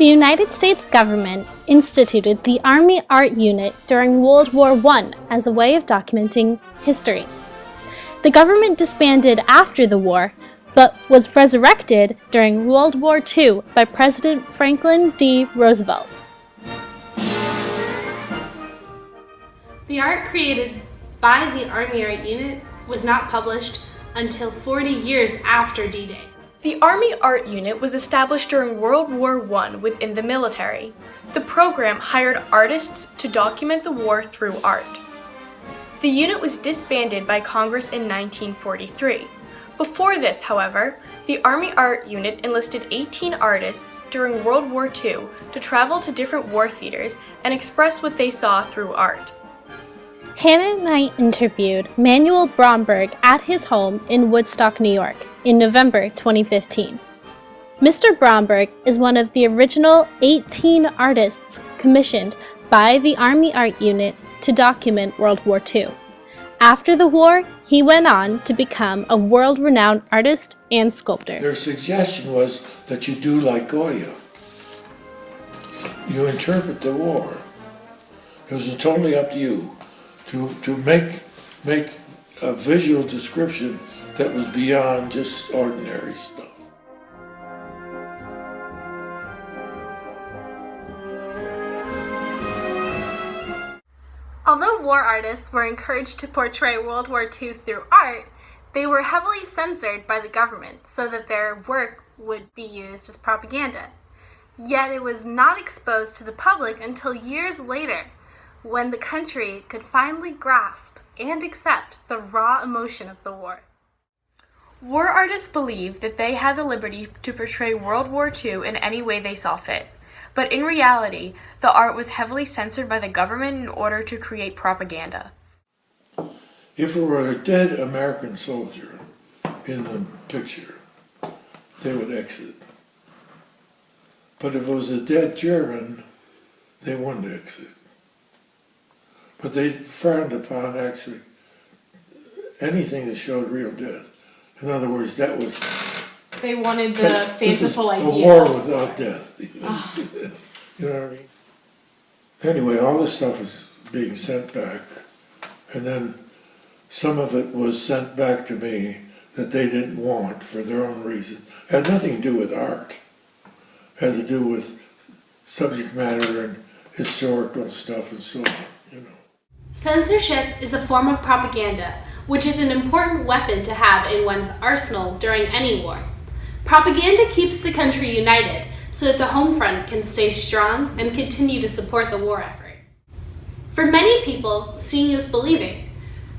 The United States government instituted the Army Art Unit during World War I as a way of documenting history. The government disbanded after the war, but was resurrected during World War II by President Franklin D. Roosevelt. The art created by the Army Art Unit was not published until 40 years after D-Day. The Army Art Unit was established during World War I within the military. The program hired artists to document the war through art. The unit was disbanded by Congress in 1943. Before this, however, the Army Art Unit enlisted 18 artists during World War II to travel to different war theaters and express what they saw through art. Hannah and I interviewed Manuel Bromberg at his home in Woodstock, New York, in November 2015. Mr. Bromberg is one of the original 18 artists commissioned by the Army Art Unit to document World War II. After the war, he went on to become a world-renowned artist and sculptor. Their suggestion was that you do like Goya. You interpret the war. It was totally up to you to make a visual description that was beyond just ordinary stuff. Although war artists were encouraged to portray World War II through art, they were heavily censored by the government so that their work would be used as propaganda. Yet it was not exposed to the public until years later, when the country could finally grasp and accept the raw emotion of the war. War artists believed that they had the liberty to portray World War II in any way they saw fit, but in reality, the art was heavily censored by the government in order to create propaganda. If it were a dead American soldier in the picture, they would exit. But if it was a dead German, they wouldn't exit. But they frowned upon actually anything that showed real death. In other words, that was... They wanted the fanciful idea. A war without death. You know what I mean? Anyway, all this stuff is being sent back. And then some of it was sent back to me that they didn't want for their own reason. It had nothing to do with art. It had to do with subject matter and historical stuff and so on, you know. Censorship is a form of propaganda, which is an important weapon to have in one's arsenal during any war. Propaganda keeps the country united so that the home front can stay strong and continue to support the war effort. For many people, seeing is believing,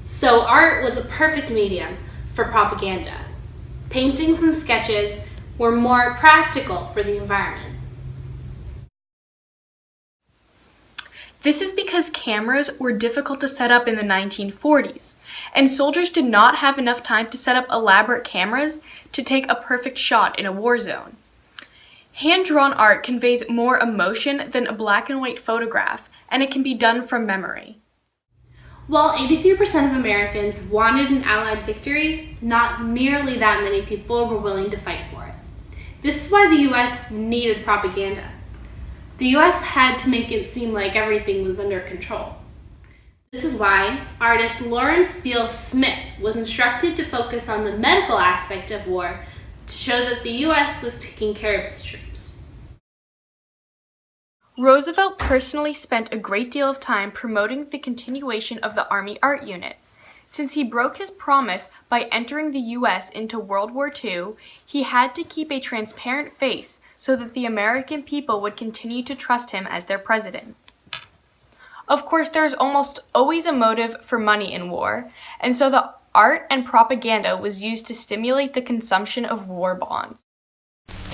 so art was a perfect medium for propaganda. Paintings and sketches were more practical for the environment. This is because cameras were difficult to set up in the 1940s, and soldiers did not have enough time to set up elaborate cameras to take a perfect shot in a war zone. Hand-drawn art conveys more emotion than a black and white photograph, and it can be done from memory. While 83% of Americans wanted an Allied victory, not nearly that many people were willing to fight for it. This is why the U.S. needed propaganda. The U.S. had to make it seem like everything was under control. This is why artist Lawrence Beal Smith was instructed to focus on the medical aspect of war to show that the U.S. was taking care of its troops. Roosevelt personally spent a great deal of time promoting the continuation of the Army Art Unit. Since he broke his promise by entering the U.S. into World War II, he had to keep a transparent face so that the American people would continue to trust him as their president. Of course, there's almost always a motive for money in war, and so the art and propaganda was used to stimulate the consumption of war bonds.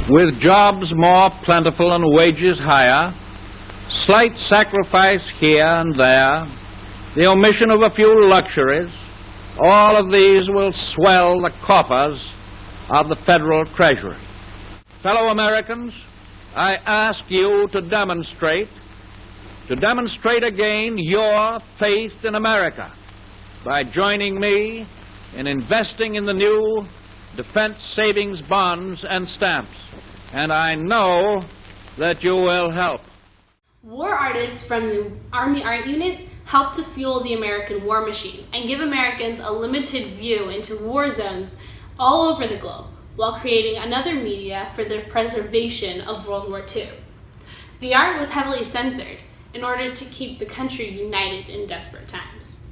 With jobs more plentiful and wages higher, slight sacrifice here and there, the omission of a few luxuries, all of these will swell the coffers of the federal treasury. Fellow Americans, I ask you to demonstrate again your faith in America by joining me in investing in the new defense savings bonds and stamps. And I know that you will help. War artists from the Army Art Unit helped to fuel the American war machine and give Americans a limited view into war zones all over the globe, while creating another media for the preservation of World War II. The art was heavily censored in order to keep the country united in desperate times.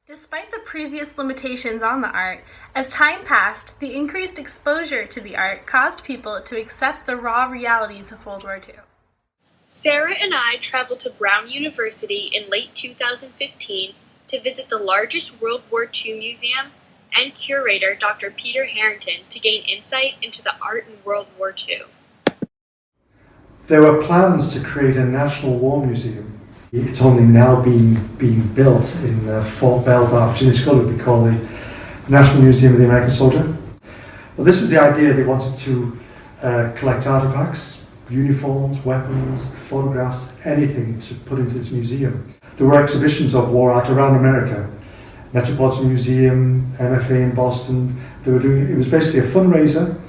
Despite the previous limitations on the art, as time passed, the increased exposure to the art caused people to accept the raw realities of World War II. Sarah and I traveled to Brown University in late 2015 to visit the largest World War II museum and curator Dr. Peter Harrington to gain insight into the art in World War II. There were plans to create a national war museum. It's only now being built in Fort Belvoir, which in school would be called the National Museum of the American Soldier. But this was the idea. They wanted to collect artifacts, uniforms, weapons, photographs, anything to put into this museum. There were exhibitions of war art around America. Metropolitan Museum, MFA in Boston. It was basically a fundraiser,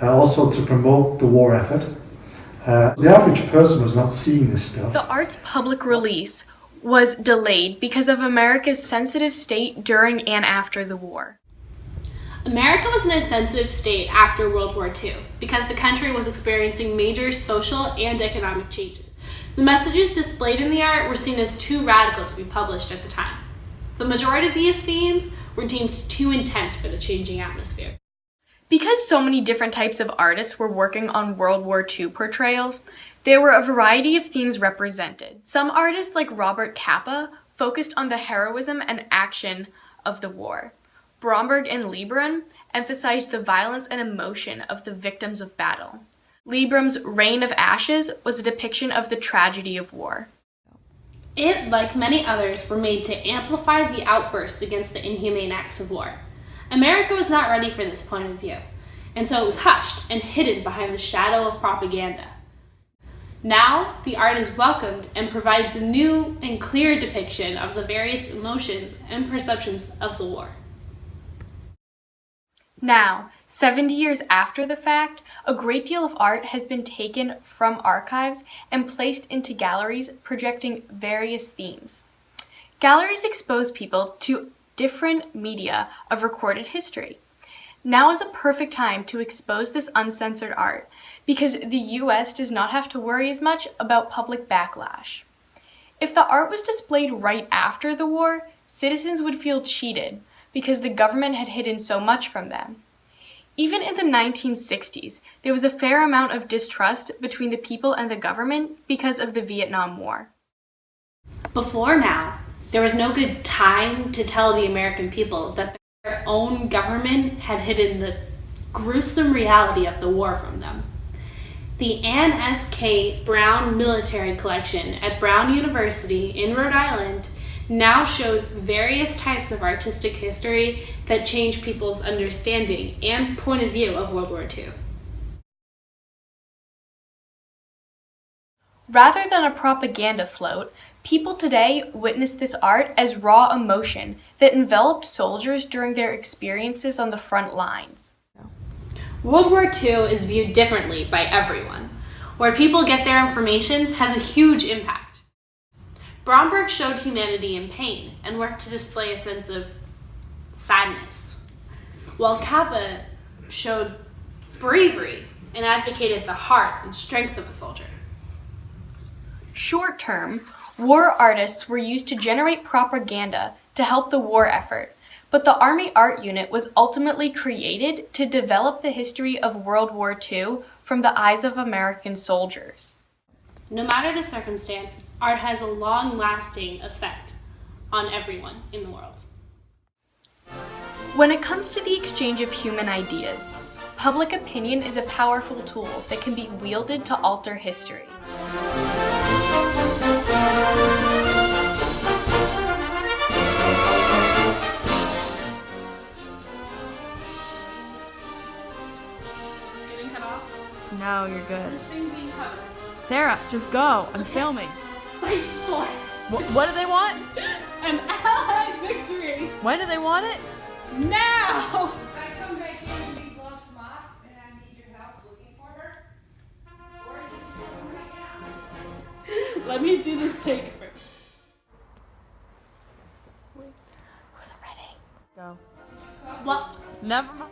also to promote the war effort. The average person was not seeing this stuff. The art's public release was delayed because of America's sensitive state during and after the war. America was in a sensitive state after World War II because the country was experiencing major social and economic changes. The messages displayed in the art were seen as too radical to be published at the time. The majority of these themes were deemed too intense for the changing atmosphere. Because so many different types of artists were working on World War II portrayals, there were a variety of themes represented. Some artists, like Robert Capa, focused on the heroism and action of the war. Bromberg and Lebrun emphasized the violence and emotion of the victims of battle. Lebrun's Reign of Ashes was a depiction of the tragedy of war. It, like many others, were made to amplify the outbursts against the inhumane acts of war. America was not ready for this point of view, and so it was hushed and hidden behind the shadow of propaganda. Now, the art is welcomed and provides a new and clear depiction of the various emotions and perceptions of the war. Now, 70 years after the fact, a great deal of art has been taken from archives and placed into galleries projecting various themes. Galleries expose people to different media of recorded history. Now is a perfect time to expose this uncensored art because the US does not have to worry as much about public backlash. If the art was displayed right after the war, citizens would feel cheated because the government had hidden so much from them. Even in the 1960s, there was a fair amount of distrust between the people and the government because of the Vietnam War. Before now, there was no good time to tell the American people that their own government had hidden the gruesome reality of the war from them. The Anne S. K. Brown Military Collection at Brown University in Rhode Island now shows various types of artistic history that change people's understanding and point of view of World War II. Rather than a propaganda float, people today witness this art as raw emotion that enveloped soldiers during their experiences on the front lines. World War II is viewed differently by everyone. Where people get their information has a huge impact. Bromberg showed humanity in pain and worked to display a sense of sadness, while Capa showed bravery and advocated the heart and strength of a soldier. Short-term, war artists were used to generate propaganda to help the war effort, but the Army Art Unit was ultimately created to develop the history of World War II from the eyes of American soldiers. No matter the circumstance, art has a long-lasting effect on everyone in the world. When it comes to the exchange of human ideas, public opinion is a powerful tool that can be wielded to alter history. Getting cut off? No, you're good. This thing being covered. Sarah, just go. I'm filming. Fight for What do they want? an Allied victory When do they want it? now! I come back in and we've lost Mop, and I need your help looking for her. Let me do this take first. Go. Well, Never mind.